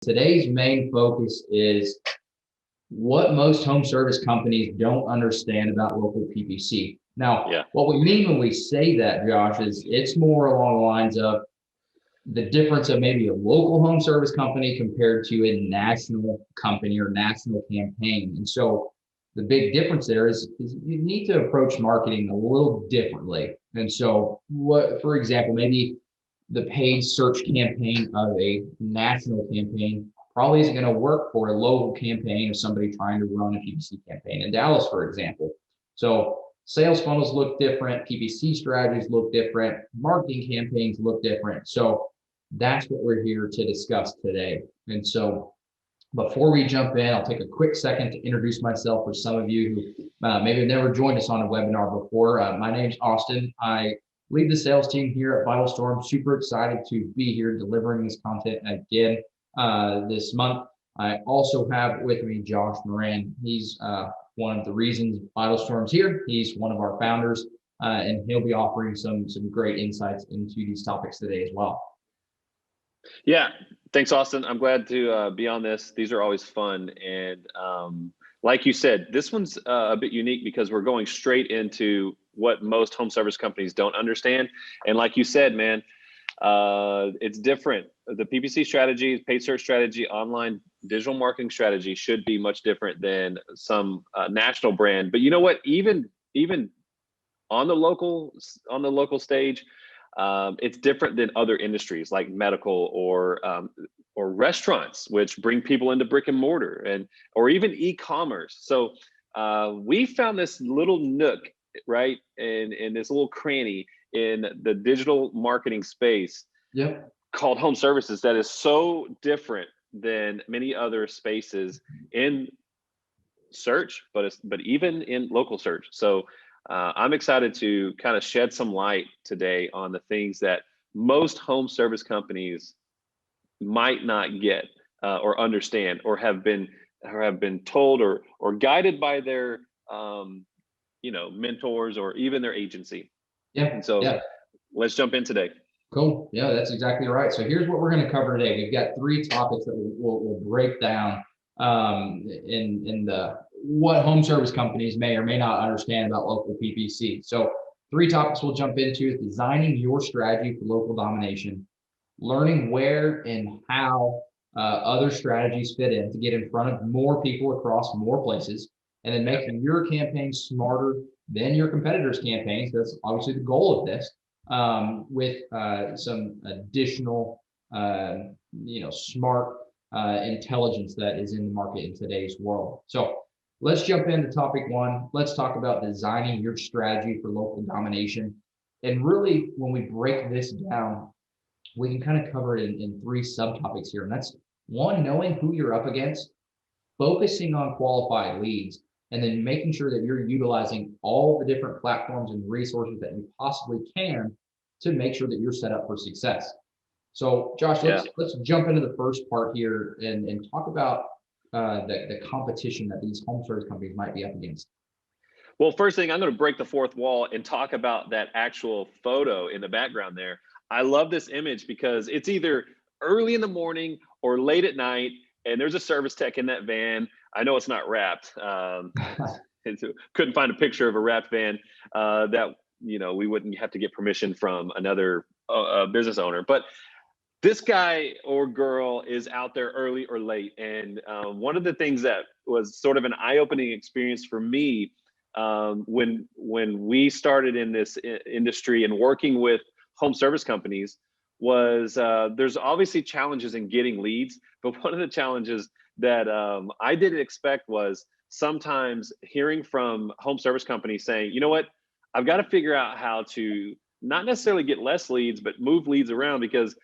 Today's main focus is what most home service companies don't understand about local PPC. Now, Yeah. what we mean when we say that, Josh, is it's more along the lines of the difference of maybe a local home service company compared to a national company or national campaign. And so the big difference there is you need to approach marketing a little differently. And so what, for example, maybe the paid search campaign of a national campaign probably isn't going to work for a local campaign of somebody trying to run a PPC campaign in Dallas, for example. So sales funnels look different, PPC strategies look different, marketing campaigns look different. So that's what we're here to discuss today. And so before we jump in, I'll take a quick second to introduce myself for some of you who maybe have never joined us on a webinar before. My name's Austin. I lead the sales team here at Vital Storm. Super excited to be here delivering this content again this month. I also have with me Josh Moran. He's one of the reasons Vital Storm's here. He's one of our founders, and he'll be offering some great insights into these topics today as well. Yeah, thanks, Austin. I'm glad to be on this. These are always fun. And like you said, this one's a bit unique because we're going straight into what most home service companies don't understand. And like you said, man, it's different. The PPC strategy, paid search strategy, online digital marketing strategy should be much different than some national brand. But you know what? Even on the local stage, it's different than other industries like medical or restaurants, which bring people into brick and mortar, or even e-commerce. So we found this little nook, right, in this little cranny in the digital marketing space, called home services, that is so different than many other spaces in search, but even in local search. So I'm excited to kind of shed some light today on the things that most home service companies might not get or understand, or have been told or guided by their mentors or even their agency. And so let's jump in today. Cool. Yeah, that's exactly right. So here's what we're going to cover today. We've got 3 topics that we'll break down in the what home service companies may or may not understand about local PPC. So 3 topics we'll jump into: designing your strategy for local domination, learning where and how other strategies fit in to get in front of more people across more places, and then making your campaign smarter than your competitors' campaigns. That's obviously the goal of this, with some additional, smart intelligence that is in the market in today's world. So let's jump into topic 1. Let's talk about designing your strategy for local domination. And really, when we break this down, we can kind of cover it in 3 subtopics here. And that's 1, knowing who you're up against, focusing on qualified leads, and then making sure that you're utilizing all the different platforms and resources that you possibly can to make sure that you're set up for success. So Josh, let's jump into the first part here and talk about the competition that these home service companies might be up against. Well, first thing, I'm going to break the 4th wall and talk about that actual photo in the background there. I love this image because it's either early in the morning or late at night, and there's a service tech in that van. I know it's not wrapped. Couldn't find a picture of a wrapped van that we wouldn't have to get permission from another business owner. But this guy or girl is out there early or late. And one of the things that was sort of an eye-opening experience for me when we started in this industry and working with home service companies was there's obviously challenges in getting leads, but one of the challenges that I didn't expect was sometimes hearing from home service companies saying, you know what, I've got to figure out how to not necessarily get less leads, but move leads around, because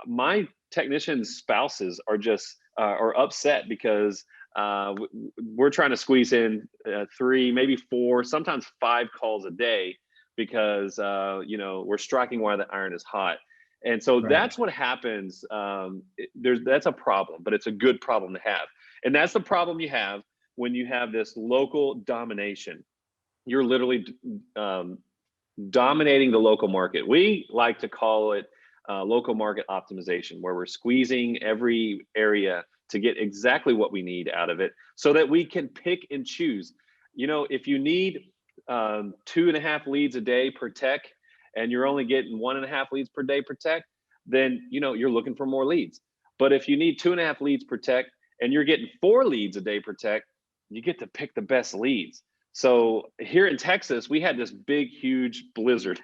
my technicians' spouses are just are upset because we're trying to squeeze in 3, maybe 4, sometimes 5 calls a day because we're striking while the iron is hot. And so that's what happens. That's a problem, but it's a good problem to have. And that's the problem you have when you have this local domination. You're literally dominating the local market. We like to call it local market optimization, where we're squeezing every area to get exactly what we need out of it so that we can pick and choose. If you need 2.5 leads a day per tech and you're only getting 1.5 leads per day per tech, then you're looking for more leads. But if you need 2.5 leads per tech and you're getting 4 leads a day per tech, you get to pick the best leads. So here in Texas, we had this big, huge blizzard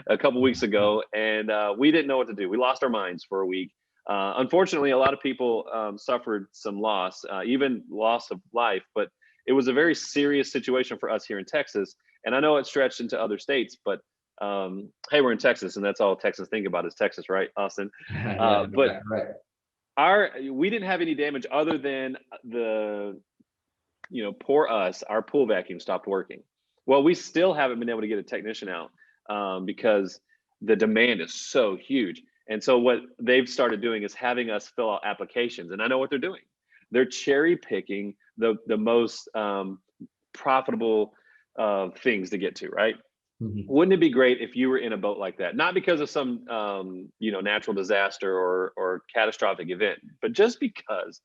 a couple weeks ago, and we didn't know what to do. We lost our minds for a week. Unfortunately, a lot of people suffered some loss, even loss of life, but it was a very serious situation for us here in Texas. And I know it stretched into other states, but hey, we're in Texas, and that's all Texans think about is Texas, right, Austin? Yeah, But right. we didn't have any damage other than poor us, our pool vacuum stopped working. Well, we still haven't been able to get a technician out because the demand is so huge. And so what they've started doing is having us fill out applications. And I know what they're doing. They're cherry picking the most profitable things to get to, right? Mm-hmm. Wouldn't it be great if you were in a boat like that? Not because of some natural disaster or catastrophic event, but just because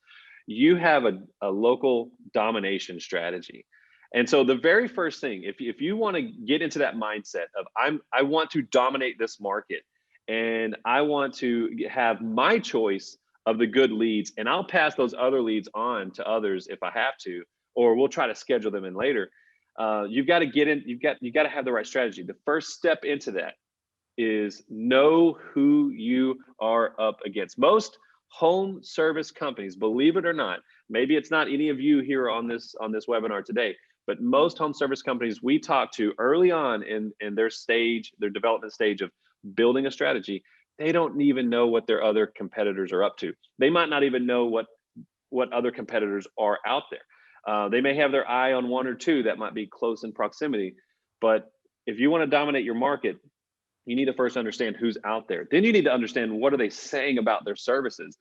you have a local domination strategy. And so the very first thing, if you want to get into that mindset of I want to dominate this market and I want to have my choice of the good leads, and I'll pass those other leads on to others if I have to, or we'll try to schedule them in later. You've got to get in, you got to have the right strategy. The first step into that is know who you are up against. Most home service companies, believe it or not, maybe it's not any of you here on this webinar today, but most home service companies we talk to early on in their development stage of building a strategy, they don't even know what their other competitors are up to. They might not even know what other competitors are out there. They may have their eye on one or two that might be close in proximity, but if you want to dominate your market, you need to first understand who's out there. Then you need to understand what are they saying about their services.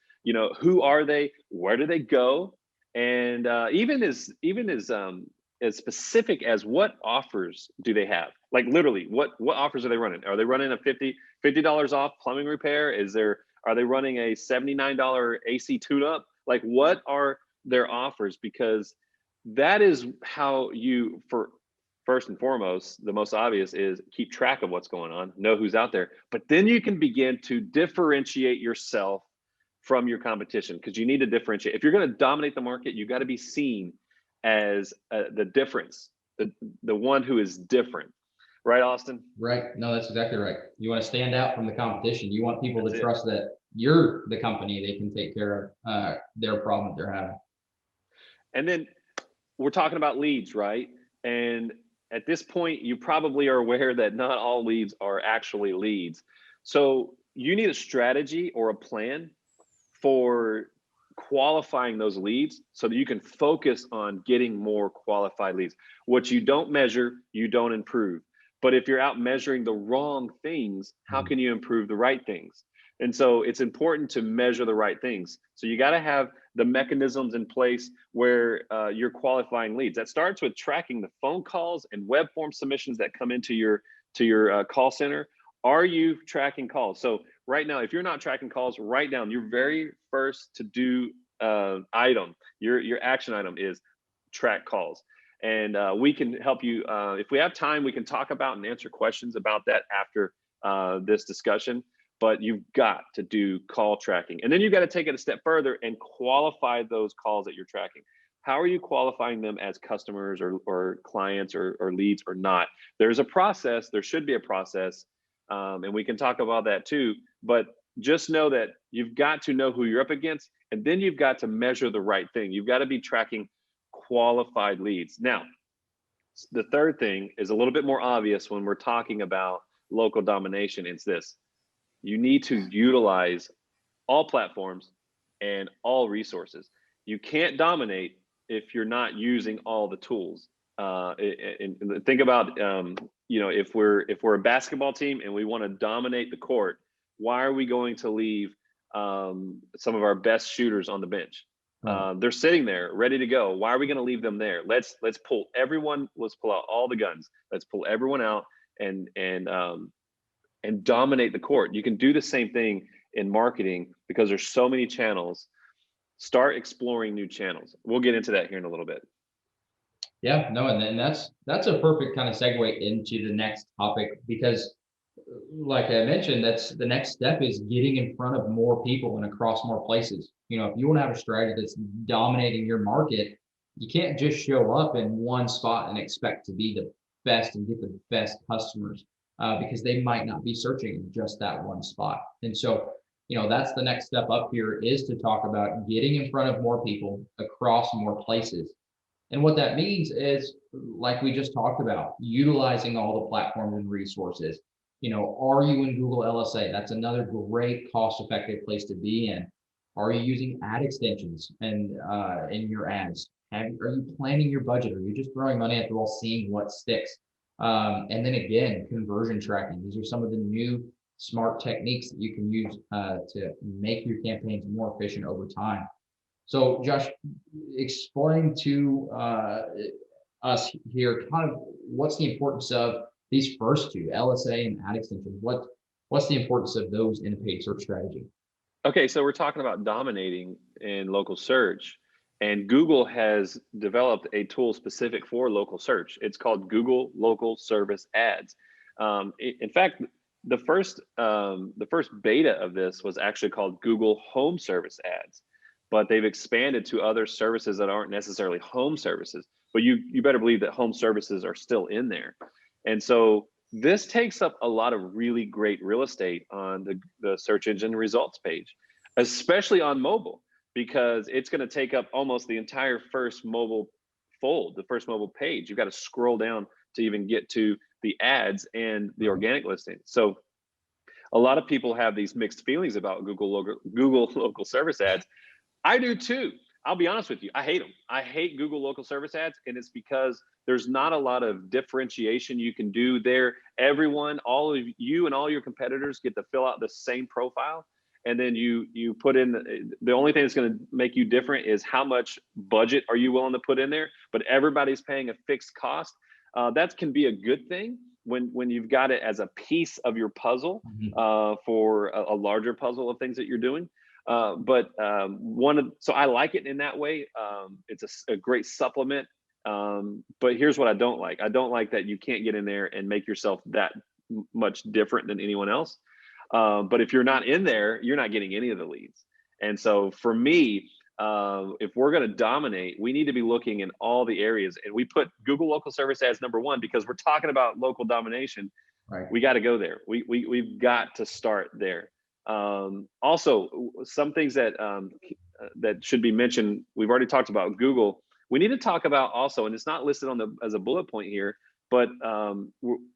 Who are they? Where do they go? And even as specific as what offers do they have? Like literally, what offers are they running? Are they running a $50 off plumbing repair? Are they running a $79 AC tune-up? Like what are their offers? Because that is how first and foremost, the most obvious is keep track of what's going on, know who's out there, but then you can begin to differentiate yourself from your competition, because you need to differentiate. If you're going to dominate the market, you got to be seen as the difference, the one who is different. Right, Austin? Right. No, that's exactly right. You want to stand out from the competition. You want people to That's trust that you're the company they can take care of their problem that they're having. And then we're talking about leads, right? And at this point, you probably are aware that not all leads are actually leads. So you need a strategy or a plan for qualifying those leads so that you can focus on getting more qualified leads. What you don't measure, you don't improve. But if you're out measuring the wrong things, how can you improve the right things? And so it's important to measure the right things. So you got to have the mechanisms in place where you're qualifying leads. That starts with tracking the phone calls and web form submissions that come into your call center. Are you tracking calls? So right now, if you're not tracking calls, write down your very first to do item. Your action item is track calls. And we can help you. If we have time, we can talk about and answer questions about that after this discussion. But you've got to do call tracking. And then you've got to take it a step further and qualify those calls that you're tracking. How are you qualifying them as customers or clients or leads or not? There's a process. There should be a process. And we can talk about that too. But just know that you've got to know who you're up against. And then you've got to measure the right thing. You've got to be tracking qualified leads. Now, the third thing is a little bit more obvious when we're talking about local domination. It's this. You need to utilize all platforms and all resources. You can't dominate if you're not using all the tools. And think about, if we're a basketball team and we want to dominate the court, why are we going to leave some of our best shooters on the bench? They're sitting there ready to go. Why are we going to leave them there? Let's pull out all the guns. Let's pull everyone out and and dominate the court. You can do the same thing in marketing because there's so many channels. Start exploring new channels. We'll get into that here in a little bit. Yeah, no, and then that's a perfect kind of segue into the next topic because, like I mentioned, that's the next step is getting in front of more people and across more places. If you want to have a strategy that's dominating your market, you can't just show up in one spot and expect to be the best and get the best customers because they might not be searching in just that one spot. And so, that's the next step up here is to talk about getting in front of more people across more places. And what that means is, like we just talked about, utilizing all the platforms and resources. Are you in Google LSA? That's another great cost-effective place to be in. Are you using ad extensions and in your ads? Are you planning your budget? Are you just throwing money at the wall, seeing what sticks? And then again, conversion tracking. These are some of the new smart techniques that you can use to make your campaigns more efficient over time. So, Josh, explain to us here kind of what's the importance of these first two, LSA and ad extensions. What's the importance of those in a paid search strategy? Okay, so we're talking about dominating in local search, and Google has developed a tool specific for local search. It's called Google Local Service Ads. In fact, the first beta of this was actually called Google Home Service Ads, but they've expanded to other services that aren't necessarily home services. But you better believe that home services are still in there, and so this takes up a lot of really great real estate on the search engine results page, especially on mobile, because it's going to take up almost the entire first mobile fold, the first mobile page. You've got to scroll down to even get to the ads and the organic listings. So a lot of people have these mixed feelings about Google local service ads. I do too. I'll be honest with you. I hate them. I hate Google local service ads. And it's because there's not a lot of differentiation you can do there. Everyone, all of you and all your competitors get to fill out the same profile. And then you put in, the only thing that's going to make you different is how much budget are you willing to put in there. But everybody's paying a fixed cost. That can be a good thing when you've got it as a piece of your puzzle for a larger puzzle of things that you're doing. So I like it in that way. It's a great supplement. But here's what I don't like. I don't like that you can't get in there and make yourself that much different than anyone else. But if you're not in there, you're not getting any of the leads. And so for me, if we're going to dominate, we need to be looking in all the areas. And we put Google local service ads number 1 because we're talking about local domination. Right. We got to go there. We've got to start there. Also, some things that should be mentioned. We've already talked about Google. We need to talk about also, and it's not listed on as a bullet point here, but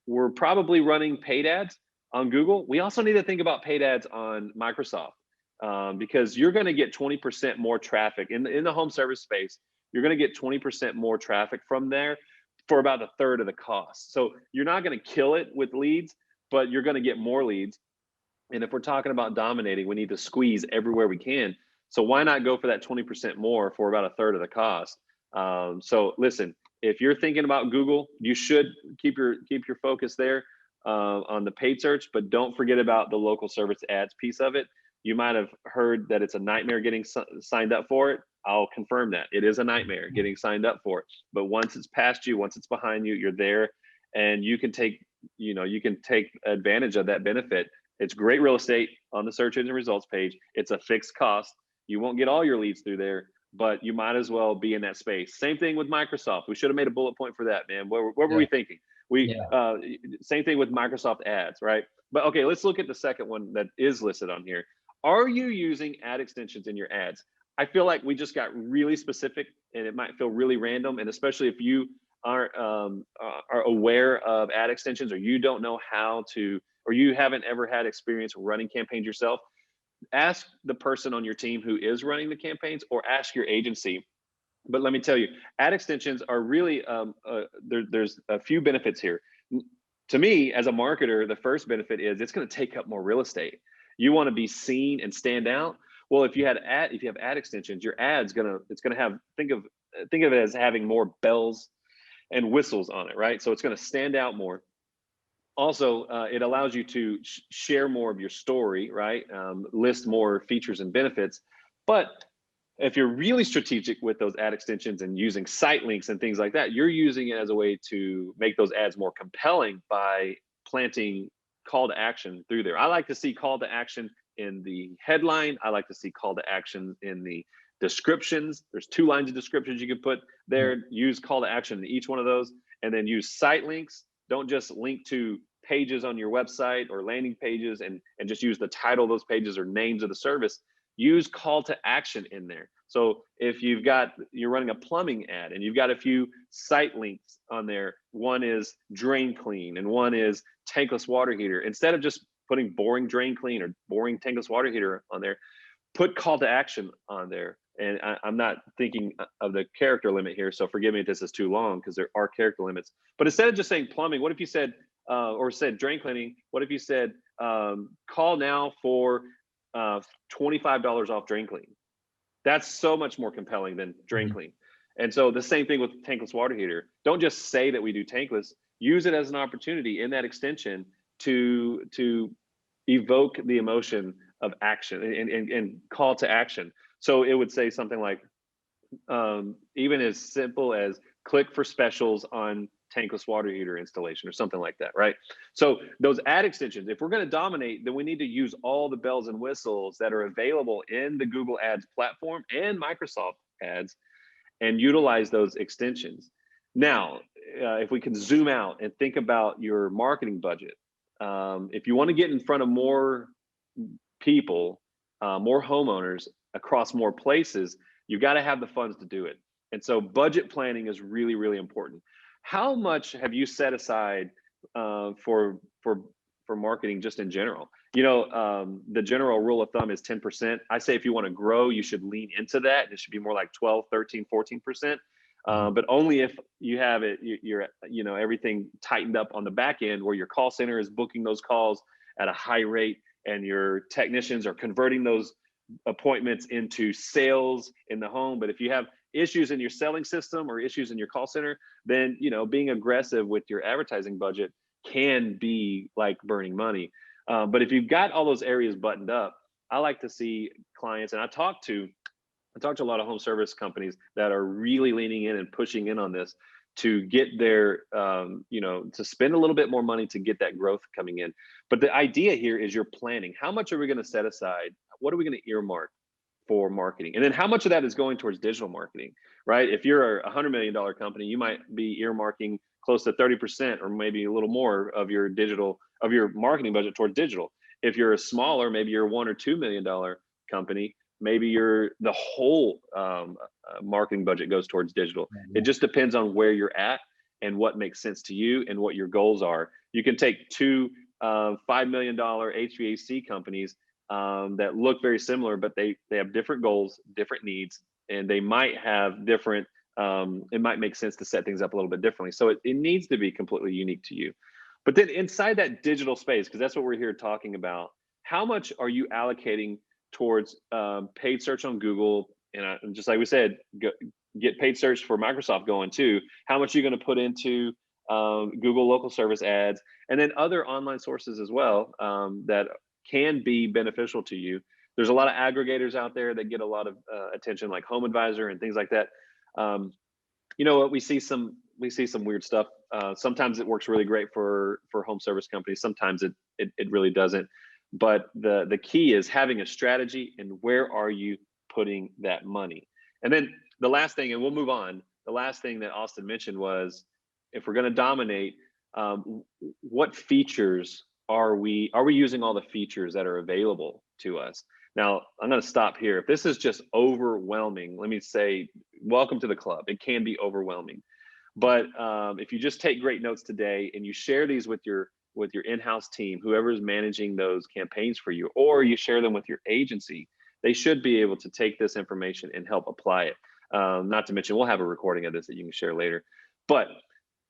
we're probably running paid ads on Google. We also need to think about paid ads on Microsoft because you're going to get 20% more traffic in the home service space. You're going to get 20% more traffic from there for about a third of the cost. So you're not going to kill it with leads, but you're going to get more leads. And if we're talking about dominating, we need to squeeze everywhere we can. So why not go for that 20% more for about a third of the cost? So listen, if you're thinking about Google, you should keep your focus there on the paid search, but don't forget about the local service ads piece of it. You might have heard that it's a nightmare getting signed up for it. I'll confirm that it is a nightmare getting signed up for it. But once it's past you, once it's behind you, you're there, and you can take advantage of that benefit. It's great real estate on the search engine results page. It's a fixed cost. You won't get all your leads through there, but you might as well be in that space. Same thing with Microsoft. We should have made a bullet point for that, man. What were we thinking? Same thing with Microsoft ads, right? But okay, let's look at the second one that is listed on here. Are you using ad extensions in your ads? I feel like we just got really specific, and it might feel really random, and especially if you are aware of ad extensions, or you don't know how to, or you haven't ever had experience running campaigns yourself, ask the person on your team who is running the campaigns, or ask your agency. But let me tell you, ad extensions are really, there's a few benefits here. To me, as a marketer, the first benefit is it's going to take up more real estate. You want to be seen and stand out. Well, if you have ad extensions, your ad's it's gonna have, think of it as having more bells and whistles on it, right? So it's going to stand out more. Also, it allows you to share more of your story, right? List more features and benefits. But if you're really strategic with those ad extensions and using site links and things like that, you're using it as a way to make those ads more compelling by planting call to action through there. I like to see call to action in the headline. I like to see call to action in the descriptions. There's 2 lines of descriptions you can put there. Use call to action in each one of those, and then use site links. Don't just link to pages on your website or landing pages and just use the title of those pages or names of the service. Use call to action in there. So if you're running a plumbing ad and you've got a few site links on there, one is drain clean and one is tankless water heater. Instead of just putting boring drain clean or boring tankless water heater on there, put call to action on there. And I'm not thinking of the character limit here, so forgive me if this is too long because there are character limits. But instead of just saying plumbing, what if you said, or said drain cleaning, what if you said, call now for $25 off drain clean? That's so much more compelling than drain clean. And so the same thing with tankless water heater. Don't just say that we do tankless, use it as an opportunity in that extension to evoke the emotion of action and call to action. So it would say something like, even as simple as click for specials on tankless water heater installation or something like that, right? So those ad extensions, if we're going to dominate, then we need to use all the bells and whistles that are available in the Google Ads platform and Microsoft Ads and utilize those extensions. Now, if we can zoom out and think about your marketing budget, if you want to get in front of more people, more homeowners across more places, you've got to have the funds to do it. And so budget planning is really, really important. How much have you set aside for marketing just in general? You know, the general rule of thumb is 10%. I say if you want to grow, you should lean into that. It should be more like 12, 13, 14%. But only if you have it, you're everything tightened up on the back end where your call center is booking those calls at a high rate and your technicians are converting those appointments into sales in the home. But if you have issues in your selling system or issues in your call center, then being aggressive with your advertising budget can be like burning money. But if you've got all those areas buttoned up, I like to see clients, and I talk to a lot of home service companies that are really leaning in and pushing in on this to get their, to spend a little bit more money to get that growth coming in. But the idea here is you're planning. How much are we going to set aside? What are we going to earmark for marketing? And then how much of that is going towards digital marketing, right? If you're a $100 million company, you might be earmarking close to 30% or maybe a little more of your marketing budget towards digital. If you're a smaller, maybe you're a $1 or $2 million company, maybe the whole marketing budget goes towards digital. It just depends on where you're at and what makes sense to you and what your goals are. You can take two $5 million HVAC companies that look very similar, but they have different goals, different needs, and they might have different, it might make sense to set things up a little bit differently. So it needs to be completely unique to you. But then inside that digital space, because that's what we're here talking about, how much are you allocating towards paid search on Google? And just like we said, get paid search for Microsoft going too. How much are you going to put into Google local service ads, and then other online sources as well that can be beneficial to you? There's a lot of aggregators out there that get a lot of attention, like Home Advisor and things like that. We see some weird stuff. Sometimes it works really great for home service companies. Sometimes it really doesn't. But the key is having a strategy and where are you putting that money. And then the last thing, and we'll move on. The last thing that Austin mentioned was, if we're going to dominate, what features are we using all the features that are available to us? Now, I'm going to stop here. If this is just overwhelming, let me say, welcome to the club. It can be overwhelming. But if you just take great notes today and you share these with your in-house team, whoever is managing those campaigns for you, or you share them with your agency, they should be able to take this information and help apply it. Not to mention, we'll have a recording of this that you can share later. But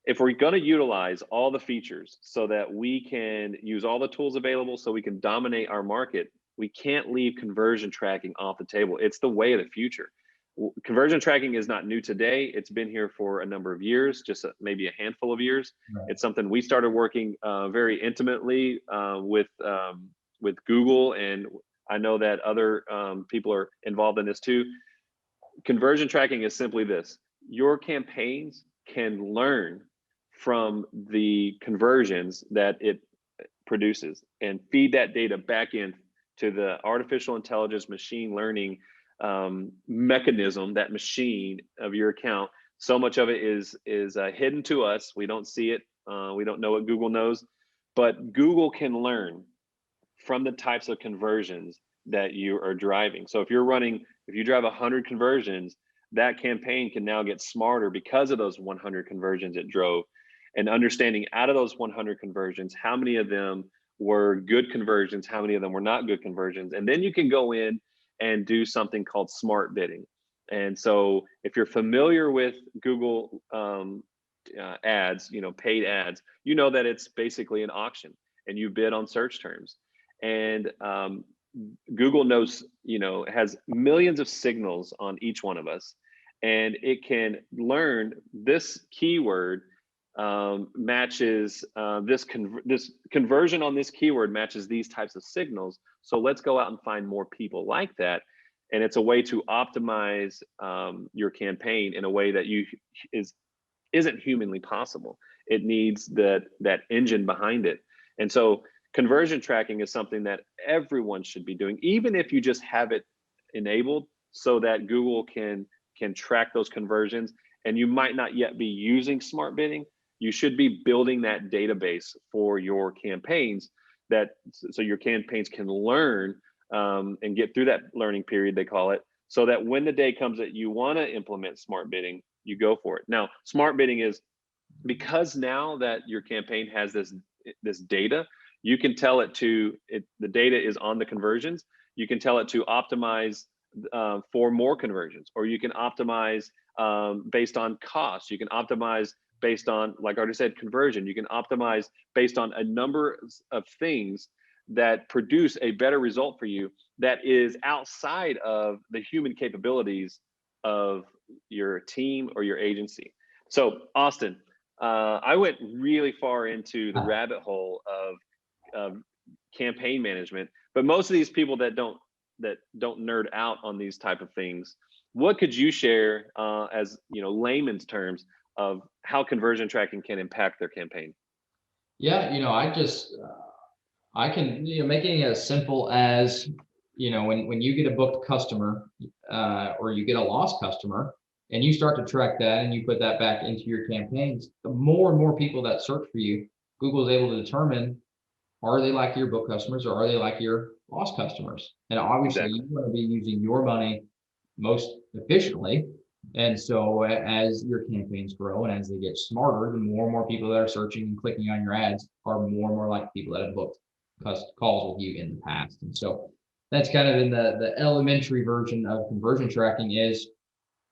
if we're going to utilize all the features so that we can use all the tools available so we can dominate our market, we can't leave conversion tracking off the table. It's the way of the future. Conversion tracking is not new today. It's been here for a number of years, just maybe a handful of years. Right. It's something we started working very intimately with Google, and I know that other people are involved in this too. Conversion tracking is simply this: your campaigns can learn from the conversions that it produces and feed that data back in to the artificial intelligence machine learning mechanism, that machine of your account. So much of it is hidden to us. We don't see it. We don't know what Google knows, but Google can learn from the types of conversions that you are driving. So if you drive 100 conversions, that campaign can now get smarter because of those 100 conversions it drove, and understanding out of those 100 conversions, how many of them were good conversions, how many of them were not good conversions. And then you can go in and do something called smart bidding. And so if you're familiar with Google ads, paid ads, you know that it's basically an auction and you bid on search terms. And Google knows, has millions of signals on each one of us, and it can learn this keyword matches this conversion on this keyword matches these types of signals. So let's go out and find more people like that. And it's a way to optimize your campaign in a way that isn't humanly possible. It needs that engine behind it. And so conversion tracking is something that everyone should be doing, even if you just have it enabled so that Google can track those conversions. And you might not yet be using smart bidding. You should be building that database for your campaigns, so your campaigns can learn and get through that learning period, they call it, so that when the day comes that you want to implement smart bidding, you go for it. Now, smart bidding is because now that your campaign has this data, you can tell it the data is on the conversions. You can tell it to optimize for more conversions, or you can optimize based on cost. You can optimize based on, like I already said, conversion. You can optimize based on a number of things that produce a better result for you that is outside of the human capabilities of your team or your agency. So Austin, I went really far into the rabbit hole of campaign management, but most of these people that don't nerd out on these type of things, what could you share as layman's terms of how conversion tracking can impact their campaign? Yeah, I can, making it as simple as, when you get a booked customer or you get a lost customer and you start to track that and you put that back into your campaigns, the more and more people that search for you, Google is able to determine, are they like your book customers or are they like your lost customers? And obviously Exactly. you want to be using your money most efficiently. And so as your campaigns grow and as they get smarter, the more and more people that are searching and clicking on your ads are more and more like people that have booked calls with you in the past. And so that's kind of in the elementary version of conversion tracking. Is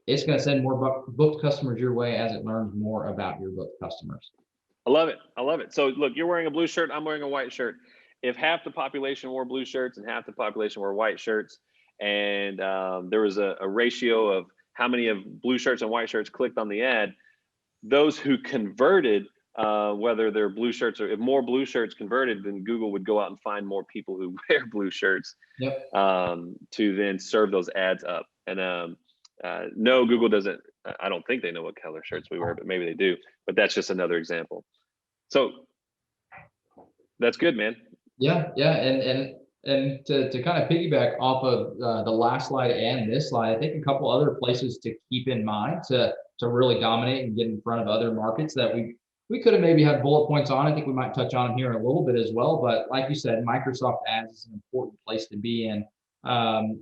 it's going to send more booked customers your way as it learns more about your booked customers. I love it. I love it. So look, you're wearing a blue shirt. I'm wearing a white shirt. If half the population wore blue shirts and half the population wore white shirts, and there was a ratio of how many of blue shirts and white shirts clicked on the ad, those who converted, whether they're blue shirts or if more blue shirts converted, then Google would go out and find more people who wear blue shirts. Yep. To then serve those ads up. And no, Google doesn't. I don't think they know what color shirts we wear, but maybe they do. But that's just another example. So that's good, man. Yeah, and to kind of piggyback off of the last slide and this slide, I think a couple other places to keep in mind to really dominate and get in front of other markets that we could have maybe had bullet points on. I think we might touch on them here in a little bit as well. But like you said, Microsoft Ads is an important place to be in.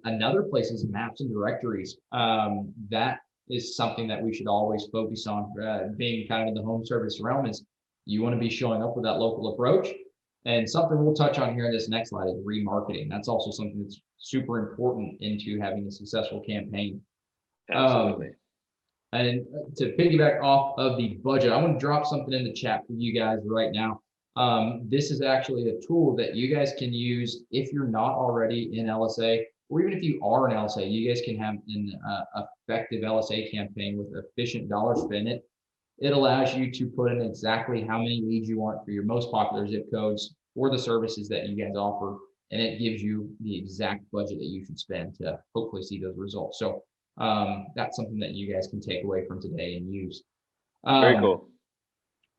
Another place is maps and directories. That is something that we should always focus on. Being kind of in the home service realm, is you want to be showing up with that local approach. And something we'll touch on here in this next slide is remarketing. That's also something that's super important into having a successful campaign. Absolutely. And to piggyback off of the budget, I want to drop something in the chat for you guys right now. This is actually a tool that you guys can use if you're not already in LSA or even if you are an LSA, you guys can have an effective LSA campaign with efficient dollar spend. It allows you to put in exactly how many leads you want for your most popular zip codes for the services that you guys offer. And it gives you the exact budget that you should spend to hopefully see those results. So that's something that you guys can take away from today and use. Very cool.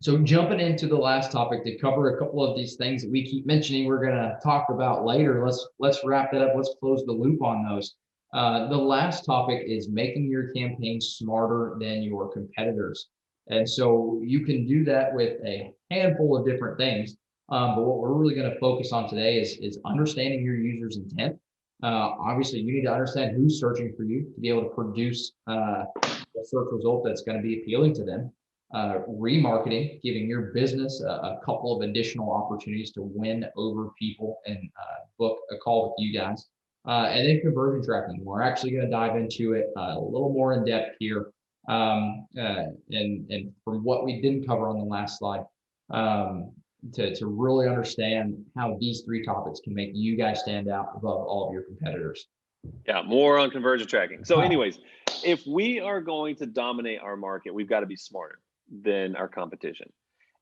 So jumping into the last topic to cover a couple of these things that we keep mentioning, we're going to talk about later. Let's wrap it up. Let's close the loop on those. The last topic is making your campaign smarter than your competitors. And so you can do that with a handful of different things. But what we're really going to focus on today is understanding your user's intent. Obviously, you need to understand who's searching for you to be able to produce a search result that's going to be appealing to them. Remarketing, giving your business a couple of additional opportunities to win over people and book a call with you guys. And then conversion tracking. We're actually going to dive into it a little more in depth here. And from what we didn't cover on the last slide, to really understand how these three topics can make you guys stand out above all of your competitors. Yeah, more on conversion tracking. So anyways, if we are going to dominate our market, we've got to be smarter than our competition.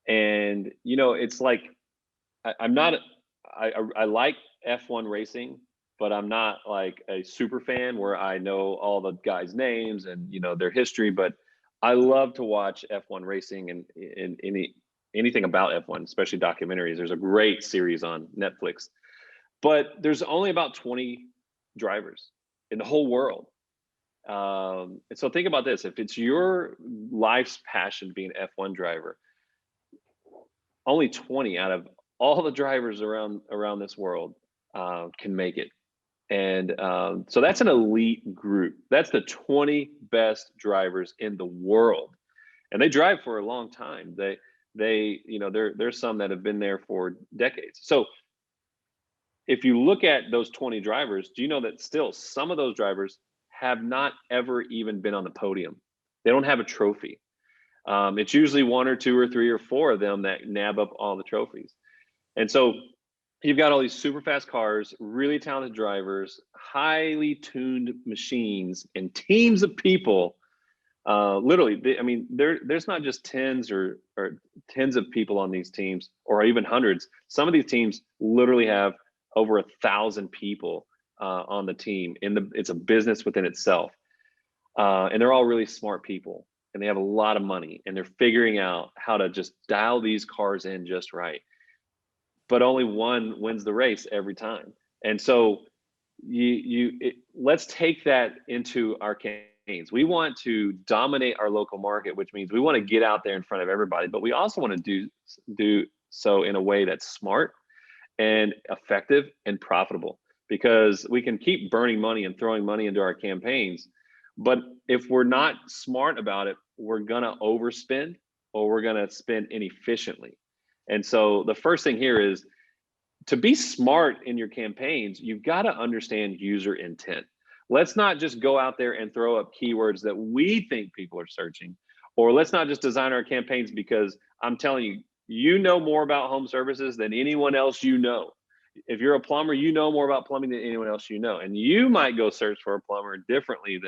And, you know, it's like, I like F1 racing, but I'm not like a super fan where I know all the guys' names and, you know, their history, but I love to watch F1 racing and anything about F1, especially documentaries. There's a great series on Netflix, but there's only about 20 drivers in the whole world. And so think about this: if it's your life's passion to be an F1 driver, only 20 out of all the drivers around this world can make it. And so that's an elite group. That's the 20 best drivers in the world, and they drive for a long time. You know, there's some that have been there for decades. So if you look at those 20 drivers, do you know that still some of those drivers have not ever even been on the podium? They don't have a trophy. It's usually one or two or three or four of them that nab up all the trophies. And so you've got all these super fast cars, really talented drivers, highly tuned machines, and teams of people. Literally, I mean, there's not just tens or tens of people on these teams, or even hundreds. Some of these teams literally have over 1,000 people on the team. It's a business within itself, and they're all really smart people, and they have a lot of money, and they're figuring out how to just dial these cars in just right. But only one wins the race every time. And so let's take that into our campaigns. We want to dominate our local market, which means we want to get out there in front of everybody, but we also want to do so in a way that's smart and effective and profitable, because we can keep burning money and throwing money into our campaigns, but if we're not smart about it, we're gonna overspend, or we're gonna spend inefficiently. And so the first thing here is to be smart in your campaigns. You've got to understand user intent. Let's not just go out there and throw up keywords that we think people are searching, or let's not just design our campaigns because I'm telling you, you know more about home services than anyone else you know. If you're a plumber, you know more about plumbing than anyone else you know, and you might go search for a plumber differently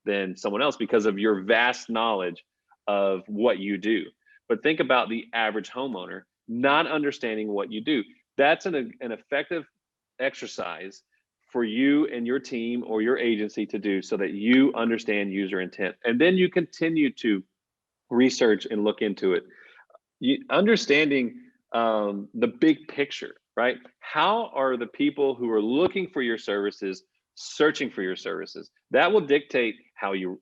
than someone else because of your vast knowledge of what you do. But think about the average homeowner not understanding what you do. That's an effective exercise for you and your team or your agency to do, so that you understand user intent. And then you continue to research and look into it. Understanding the big picture, right? How are the people who are looking for your services searching for your services? That will dictate how you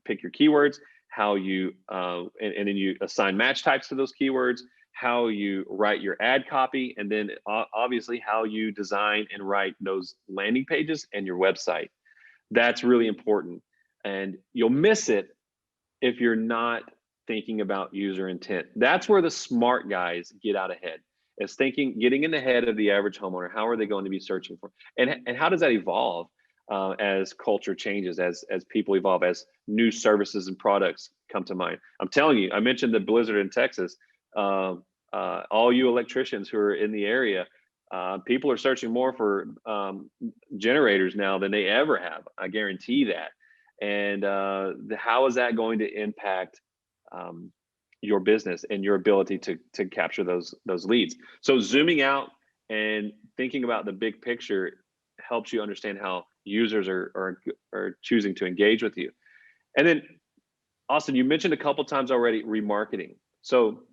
pick your keywords, how you and then you assign match types to those keywords, how you write your ad copy, and then obviously how you design and write those landing pages and your website. That's really important, and you'll miss it if you're not thinking about user intent. That's where the smart guys get out ahead, is getting in the head of the average homeowner. How are they going to be searching for, and how does that evolve as culture changes, as people evolve, as new services and products come to mind? I'm telling you, I mentioned the blizzard in Texas. All you electricians who are in the area, People are searching more for generators now than they ever have. I guarantee that. And how is that going to impact your business and your ability to capture those leads? So zooming out and thinking about the big picture helps you understand how users are choosing to engage with you. And then, Austin, you mentioned a couple times already remarketing. So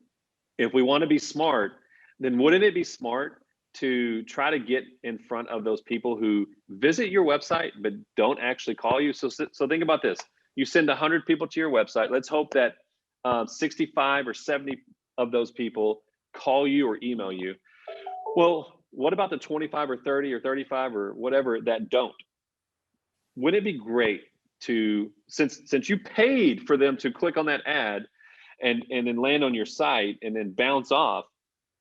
if we want to be smart, then wouldn't it be smart to try to get in front of those people who visit your website but don't actually call you? So think about this. You send 100 people to your website. Let's hope that 65 or 70 of those people call you or email you. Well, what about the 25 or 30 or 35 or whatever that don't? Wouldn't it be great to, since you paid for them to click on that ad and then land on your site and then bounce off,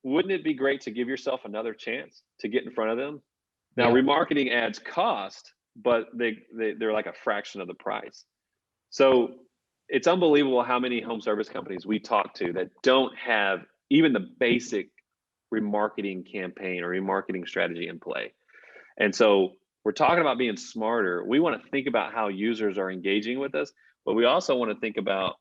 wouldn't it be great to give yourself another chance to get in front of them? Now, remarketing ads cost, but they're like a fraction of the price. So it's unbelievable how many home service companies we talk to that don't have even the basic remarketing campaign or remarketing strategy in play. And so we're talking about being smarter. We want to think about how users are engaging with us, but we also want to think about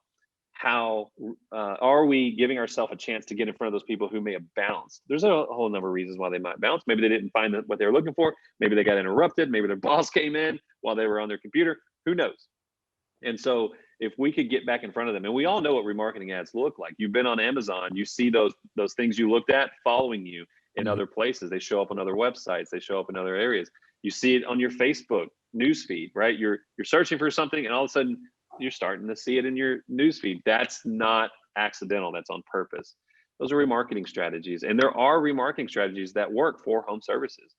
how are we giving ourselves a chance to get in front of those people who may have bounced. There's a whole number of reasons why they might bounce. Maybe they didn't find what they were looking for. Maybe they got interrupted. Maybe their boss came in while they were on their computer. Who knows? And so if we could get back in front of them, and we all know what remarketing ads look like. You've been on Amazon, you see those things you looked at following you in other places. They show up on other websites. They show up in other areas. You see it on your Facebook newsfeed, right? You're searching for something, and all of a sudden you're starting to see it in your newsfeed. That's not accidental. That's on purpose. Those are remarketing strategies, and there are remarketing strategies that work for home services.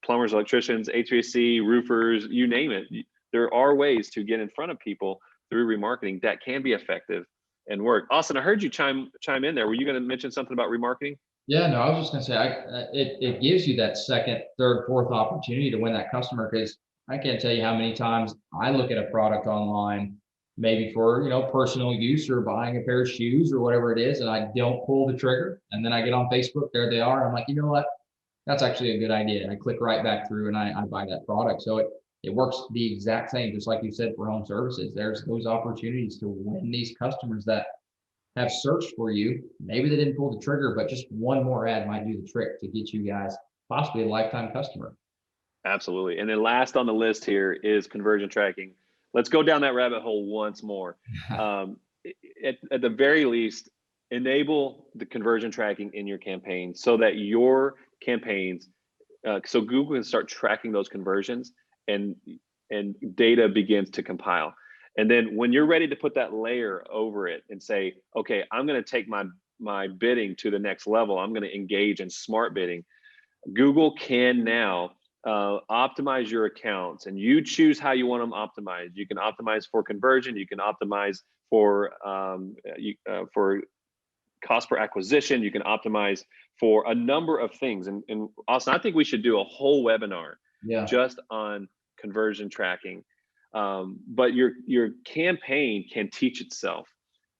Plumbers, electricians, HVAC, roofers, you name it. There are ways to get in front of people through remarketing that can be effective and work. Austin, I heard you chime in there. Were you going to mention something about remarketing? Yeah, no, I was just going to say, it gives you that second, third, fourth opportunity to win that customer, because I can't tell you how many times I look at a product online, maybe for, personal use or buying a pair of shoes or whatever it is, and I don't pull the trigger. And then I get on Facebook, there they are. I'm like, you know what? That's actually a good idea. And I click right back through and I buy that product. So it works the exact same, just like you said, for home services. There's those opportunities to win these customers that have searched for you. Maybe they didn't pull the trigger, but just one more ad might do the trick to get you guys possibly a lifetime customer. Absolutely. And then last on the list here is conversion tracking. Let's go down that rabbit hole once more. At the very least, enable the conversion tracking in your campaign so that your campaigns, so Google can start tracking those conversions and data begins to compile. And then when you're ready to put that layer over it and say, okay, I'm going to take my bidding to the next level. I'm going to engage in smart bidding. Google can now optimize your accounts, and you choose how you want them optimized. You can optimize for conversion. You can optimize for cost per acquisition. You can optimize for a number of things. And Austin, I think we should do a whole webinar just on conversion tracking. But your campaign can teach itself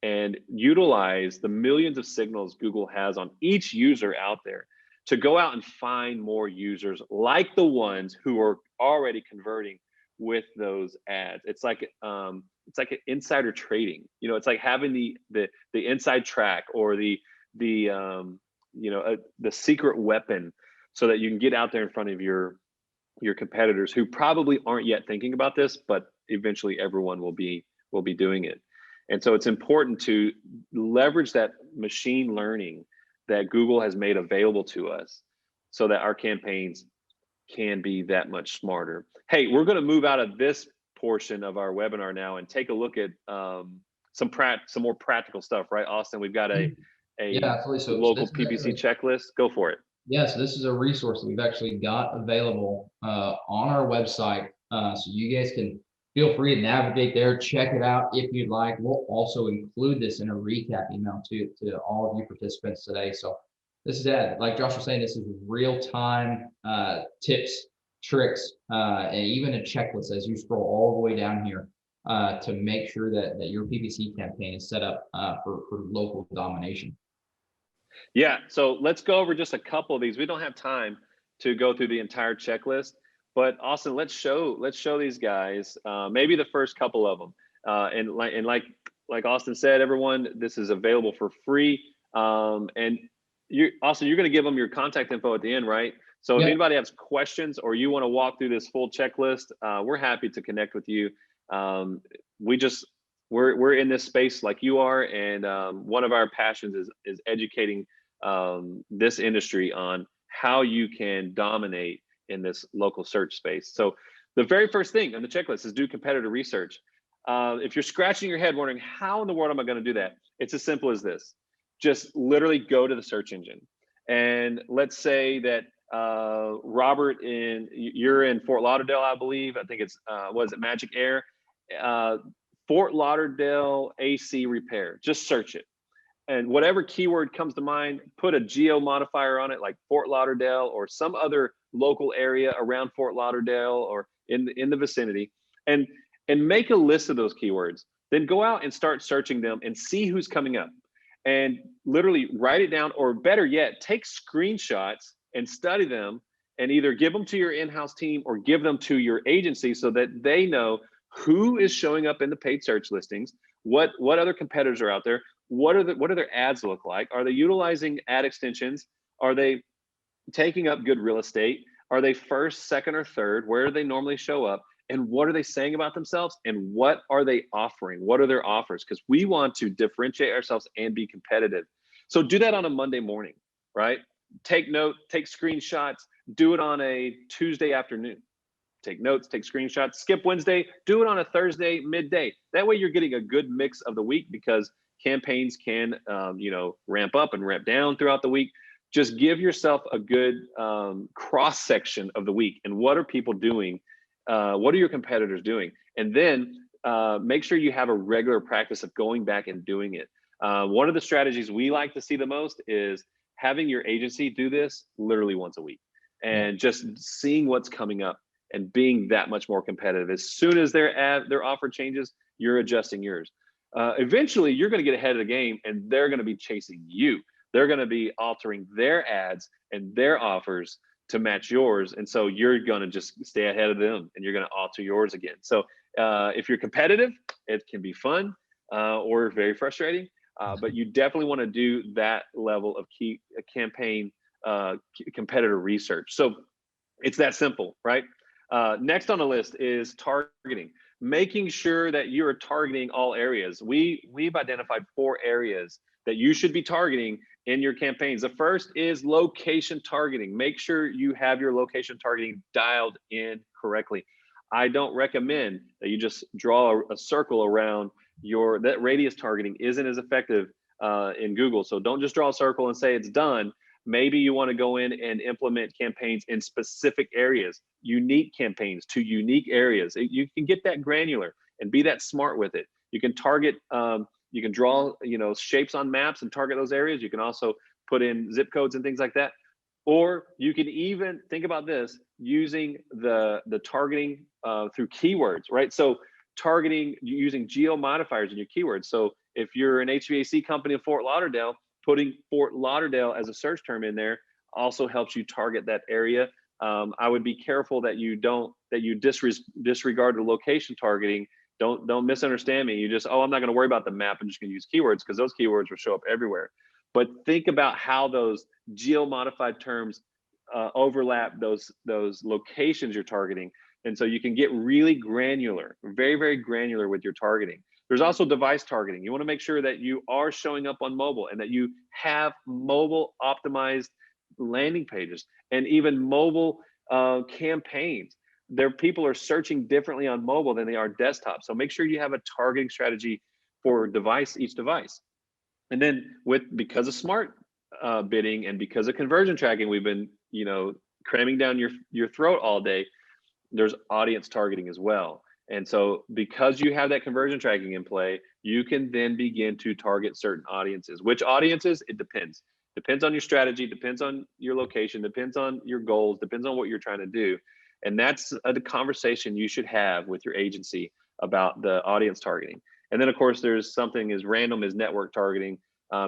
and utilize the millions of signals Google has on each user out there to go out and find more users like the ones who are already converting with those ads. It's like an insider trading. It's like having the inside track or the secret weapon, so that you can get out there in front of your competitors who probably aren't yet thinking about this, but eventually everyone will be doing it. And so it's important to leverage that machine learning that Google has made available to us so that our campaigns can be that much smarter. Hey, we're going to move out of this portion of our webinar now and take a look at some more practical stuff, right, Austin? We've got a local PPC checklist. Go for it. Yeah, so this is a resource that we've actually got available on our website. So you guys can feel free to navigate there, check it out if you'd like. We'll also include this in a recap email to all of you participants today. So this is it. Like Josh was saying, this is real-time tips, tricks, and even a checklist as you scroll all the way down here to make sure that your PPC campaign is set up for local domination. Yeah, so let's go over just a couple of these. We don't have time to go through the entire checklist, but Austin, let's show these guys maybe the first couple of them. And like Austin said, everyone, this is available for free. And Austin, you're going to give them your contact info at the end, right? So if Yep. anybody has questions or you want to walk through this full checklist, we're happy to connect with you. Um, we just we're in this space like you are, and one of our passions is educating this industry on how you can dominate in this local search space. So the very first thing on the checklist is do competitor research. If you're scratching your head wondering how in the world am I going to do that, it's as simple as this. Just literally go to the search engine, and let's say that Robert, you're in Fort Lauderdale, I believe. I think it's was it Magic Air, uh, Fort Lauderdale AC repair. Just search it, and whatever keyword comes to mind, put a geo modifier on it, like Fort Lauderdale or some other local area around Fort Lauderdale or in the vicinity, and make a list of those keywords. Then go out and start searching them and see who's coming up, and literally write it down, or better yet, take screenshots and study them, and either give them to your in-house team or give them to your agency so that they know who is showing up in the paid search listings, what other competitors are out there, what do their ads look like? Are they utilizing ad extensions? Are they taking up good real estate? Are they first, second, or third? Where do they normally show up? And what are they saying about themselves? And what are they offering? What are their offers? Because we want to differentiate ourselves and be competitive. So do that on a Monday morning, right? Take note, take screenshots, do it on a Tuesday afternoon. Take notes, take screenshots, skip Wednesday, do it on a Thursday midday. That way you're getting a good mix of the week, because campaigns can, ramp up and ramp down throughout the week. Just give yourself a good cross section of the week. And what are people doing? What are your competitors doing? And then make sure you have a regular practice of going back and doing it. One of the strategies we like to see the most is having your agency do this literally once a week, and just seeing what's coming up and being that much more competitive. As soon as their offer changes, you're adjusting yours. Eventually, you're going to get ahead of the game, and they're going to be chasing you. They're going to be altering their ads and their offers to match yours, and so you're going to just stay ahead of them, and you're going to alter yours again. So if you're competitive, it can be fun or very frustrating, but you definitely want to do that level of key campaign competitor research. So it's that simple, right? Next on the list is targeting, making sure that you're targeting all areas. We've identified 4 areas that you should be targeting in your campaigns. The first is location targeting. Make sure you have your location targeting dialed in correctly. I don't recommend that you just draw a circle around that radius targeting isn't as effective in Google. So don't just draw a circle and say it's done. Maybe you want to go in and implement campaigns in specific areas, unique campaigns to unique areas. You can get that granular and be that smart with it. You can target, you can draw, shapes on maps and target those areas. You can also put in zip codes and things like that. Or you can even think about this using the targeting through keywords, right? So targeting using geo modifiers in your keywords. So if you're an HVAC company in Fort Lauderdale, putting Fort Lauderdale as a search term in there also helps you target that area. I would be careful that you disregard the location targeting. Don't misunderstand me. You just, I'm not going to worry about the map. I'm just going to use keywords, because those keywords will show up everywhere. But think about how those geo-modified terms overlap those locations you're targeting. And so you can get really granular, very, very granular with your targeting. There's also device targeting. You want to make sure that you are showing up on mobile and that you have mobile optimized landing pages and even mobile campaigns. People are searching differently on mobile than they are desktop. So make sure you have a targeting strategy for each device. And then because of smart bidding and because of conversion tracking, we've been, cramming down your throat all day. There's audience targeting as well. And so because you have that conversion tracking in play, you can then begin to target certain audiences. Which audiences? It depends. Depends on your strategy, depends on your location, depends on your goals, depends on what you're trying to do. And that's the conversation you should have with your agency about the audience targeting. And then of course, there's something as random as network targeting.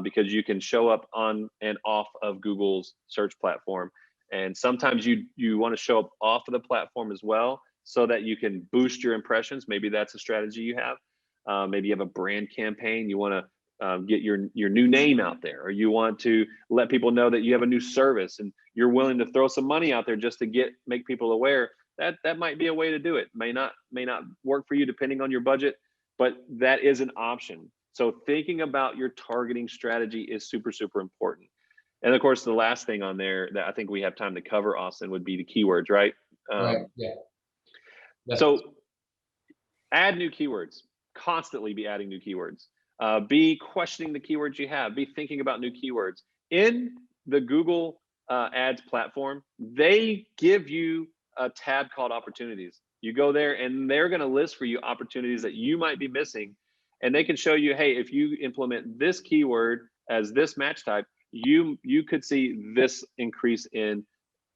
because you can show up on and off of Google's search platform. And sometimes you want to show up off of the platform as well, so that you can boost your impressions. Maybe that's a strategy you have. Maybe you have a brand campaign. You want to get your new name out there, or you want to let people know that you have a new service and you're willing to throw some money out there just to make people aware. That might be a way to do it. May not work for you depending on your budget, but that is an option. So thinking about your targeting strategy is super, super important. And of course, the last thing on there that I think we have time to cover, Austin, would be the keywords, right? Right. Yeah. Yes. So add new keywords, constantly be adding new keywords. Be questioning the keywords you have, be thinking about new keywords. In the Google Ads platform, they give you a tab called opportunities. You go there and they're gonna list for you opportunities that you might be missing. And they can show you, hey, if you implement this keyword as this match type, you could see this increase in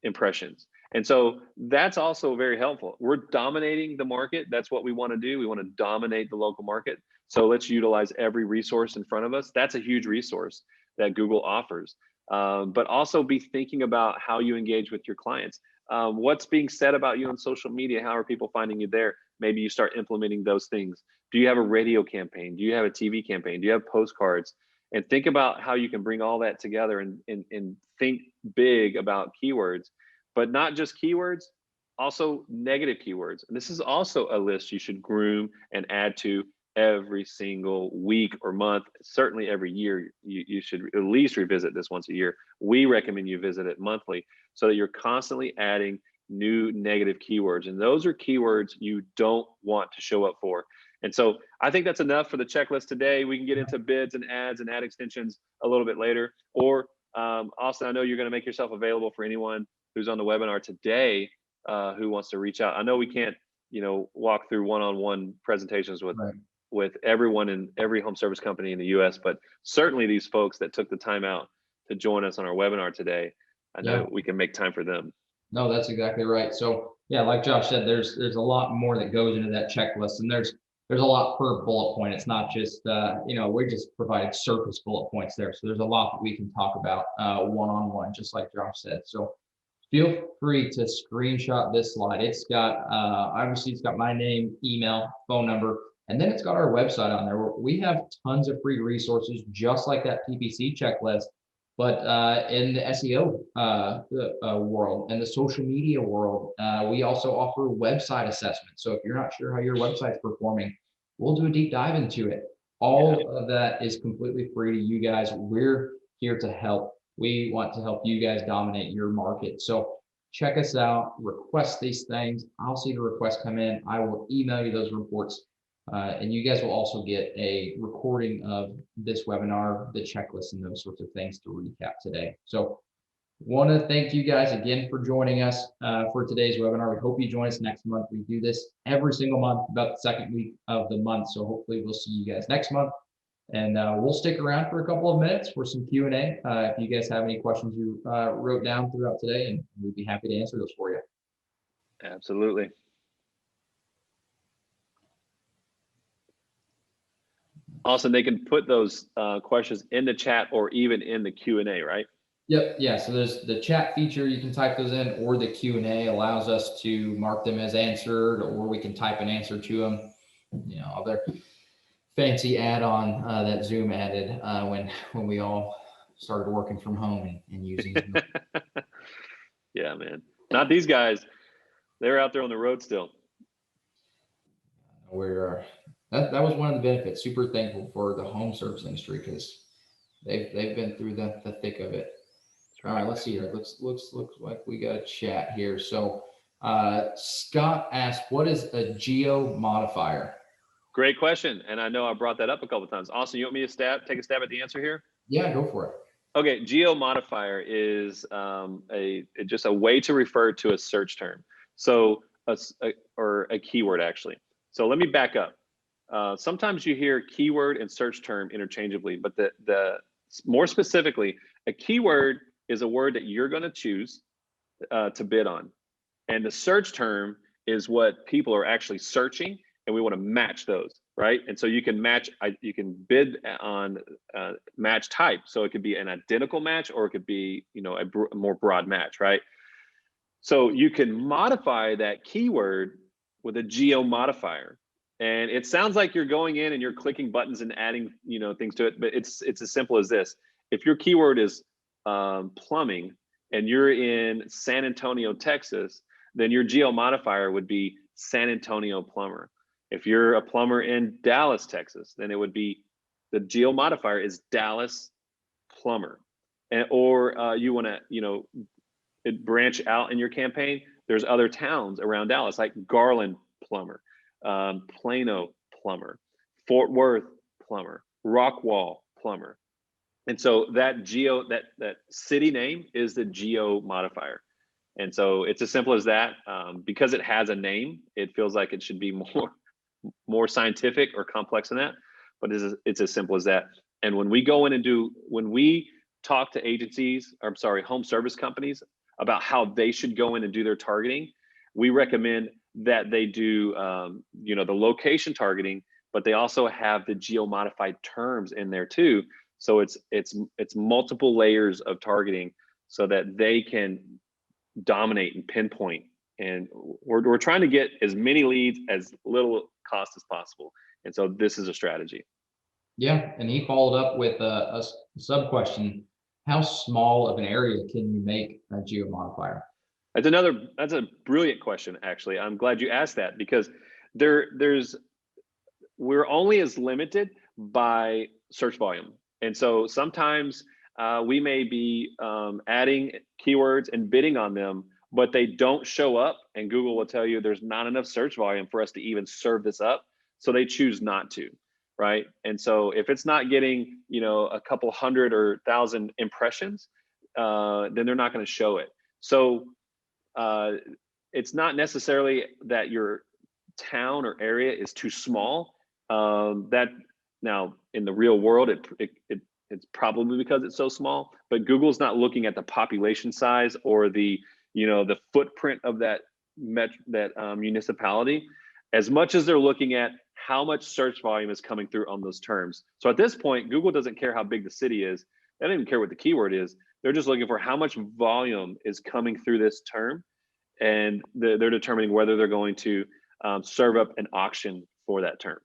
impressions. And so that's also very helpful. We're dominating the market. That's what we want to do. We want to dominate the local market. So let's utilize every resource in front of us. That's a huge resource that Google offers. But also be thinking about how you engage with your clients. What's being said about you on social media? How are people finding you there? Maybe you start implementing those things. Do you have a radio campaign? Do you have a TV campaign? Do you have postcards? And think about how you can bring all that together and think big about keywords, but not just keywords, also negative keywords. And this is also a list you should groom and add to every single week or month. Certainly every year, you should at least revisit this once a year. We recommend you visit it monthly so that you're constantly adding new negative keywords. And those are keywords you don't want to show up for. And so I think that's enough for the checklist today. We can get into bids and ads and ad extensions a little bit later. Or Austin, I know you're going to make yourself available for anyone who's on the webinar today who wants to reach out. I know we can't, walk through one-on-one presentations with everyone in every home service company in the US, but certainly these folks that took the time out to join us on our webinar today, I know we can make time for them. No, that's exactly right. So yeah, like Josh said, there's a lot more that goes into that checklist, and there's a lot per bullet point. It's not just we just provided surface bullet points there. So there's a lot that we can talk about one-on-one, just like Josh said. So feel free to screenshot this slide. It's got obviously it's got my name, email, phone number, and then it's got our website on there. We have tons of free resources, just like that PPC checklist, but in the SEO world and the social media world, we also offer website assessments. So if you're not sure how your website's performing, we'll do a deep dive into it. All of that is completely free to you guys. We're here to help. We want to help you guys dominate your market. So check us out, request these things. I'll see the requests come in. I will email you those reports. And you guys will also get a recording of this webinar, the checklist, and those sorts of things to recap today. So want to thank you guys again for joining us for today's webinar. We hope you join us next month. We do this every single month, about the second week of the month. So hopefully we'll see you guys next month. And we'll stick around for a couple of minutes for some Q&A. If you guys have any questions you wrote down throughout today, and we'd be happy to answer those for you. Absolutely. Also, they can put those questions in the chat or even in the Q&A, right? Yep. Yeah. So there's the chat feature. You can type those in, or the Q&A allows us to mark them as answered, or we can type an answer to them. Other fancy add-on that Zoom added when we all started working from home and using Zoom. Yeah, man. Not these guys. They're out there on the road still. That was one of the benefits. Super thankful for the home service industry because they've been through the thick of it. All right, let's see here. Looks like we got a chat here. So Scott asked, what is a geo modifier? Great question. And I know I brought that up a couple of times. Austin, you want me to take a stab at the answer here? Yeah, go for it. Okay, geo modifier is just a way to refer to a search term. So or a keyword actually. So let me back up. Sometimes you hear keyword and search term interchangeably, but the more specifically, a keyword is a word that you're going to choose to bid on, and the search term is what people are actually searching, and we want to match those, right? And so you can match, you can bid on match type. So it could be an identical match, or it could be, you know, a more broad match, right? So you can modify that keyword with a geo modifier. And it sounds like you're going in and you're clicking buttons and adding, you know, things to it, but it's as simple as this. If your keyword is plumbing and you're in San Antonio, Texas, then your geo modifier would be San Antonio plumber. If you're a plumber in Dallas, Texas, then it would be, the geo modifier is Dallas plumber. And or you want to, you know, branch out in your campaign. There's other towns around Dallas, like Garland plumber, Plano plumber, Fort Worth plumber, Rockwall plumber. And so that geo, that city name is the geo modifier. And so it's as simple as that. Because it has a name, it feels like it should be more scientific or complex than that, but it's as simple as that. And when we go in and when we talk to agencies, or I'm sorry, home service companies about how they should go in and do their targeting, we recommend that they do, you know, the location targeting, but they also have the geo modified terms in there too. So it's multiple layers of targeting so that they can dominate and pinpoint. And we're trying to get as many leads as little cost as possible. And so this is a strategy. Yeah, and he followed up with a sub question: how small of an area can you make a geo modifier? That's a brilliant question, actually. I'm glad you asked that, because we're only as limited by search volume. And so sometimes we may be adding keywords and bidding on them, but they don't show up, and Google will tell you there's not enough search volume for us to even serve this up. So they choose not to, right? And so if it's not getting, you know, a couple hundred or 1,000 impressions, then they're not going to show it. So it's not necessarily that your town or area is too small. That now in the real world, it's probably because it's so small, but Google's not looking at the population size or the, you know, the footprint of that municipality, as much as they're looking at how much search volume is coming through on those terms. So at this point, Google doesn't care how big the city is. They don't even care what the keyword is. They're just looking for how much volume is coming through this term, and they're determining whether they're going to serve up an auction for that term.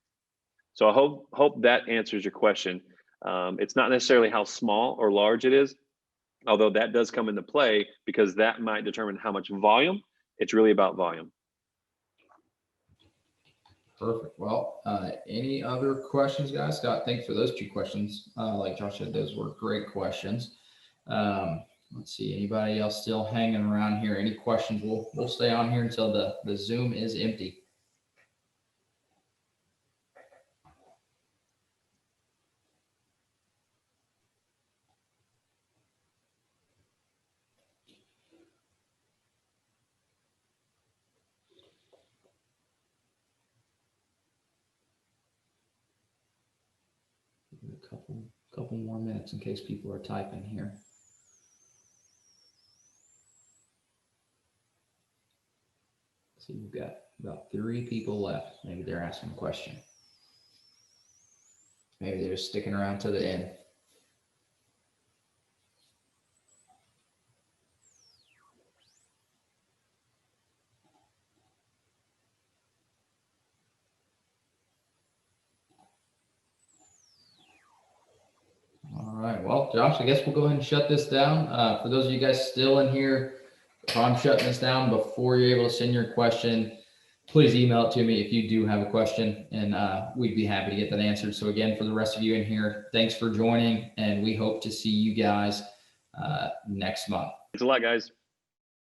So I hope that answers your question. It's not necessarily how small or large it is, although that does come into play, because that might determine how much volume. It's really about volume. Perfect. Well, any other questions, guys? Scott, thanks for those 2 questions. Like Josh said, those were great questions. Let's see, anybody else still hanging around here? Any questions? We'll stay on here until the Zoom is empty. A couple more minutes in case people are typing here. See, we've got about 3 people left. Maybe they're asking a question. Maybe they're just sticking around to the end. All right, well, Josh, I guess we'll go ahead and shut this down. For those of you guys still in here, if I'm shutting this down before you're able to send your question, please email it to me if you do have a question, and we'd be happy to get that answered. So again, for the rest of you in here, thanks for joining, and we hope to see you guys next month. Thanks a lot, guys.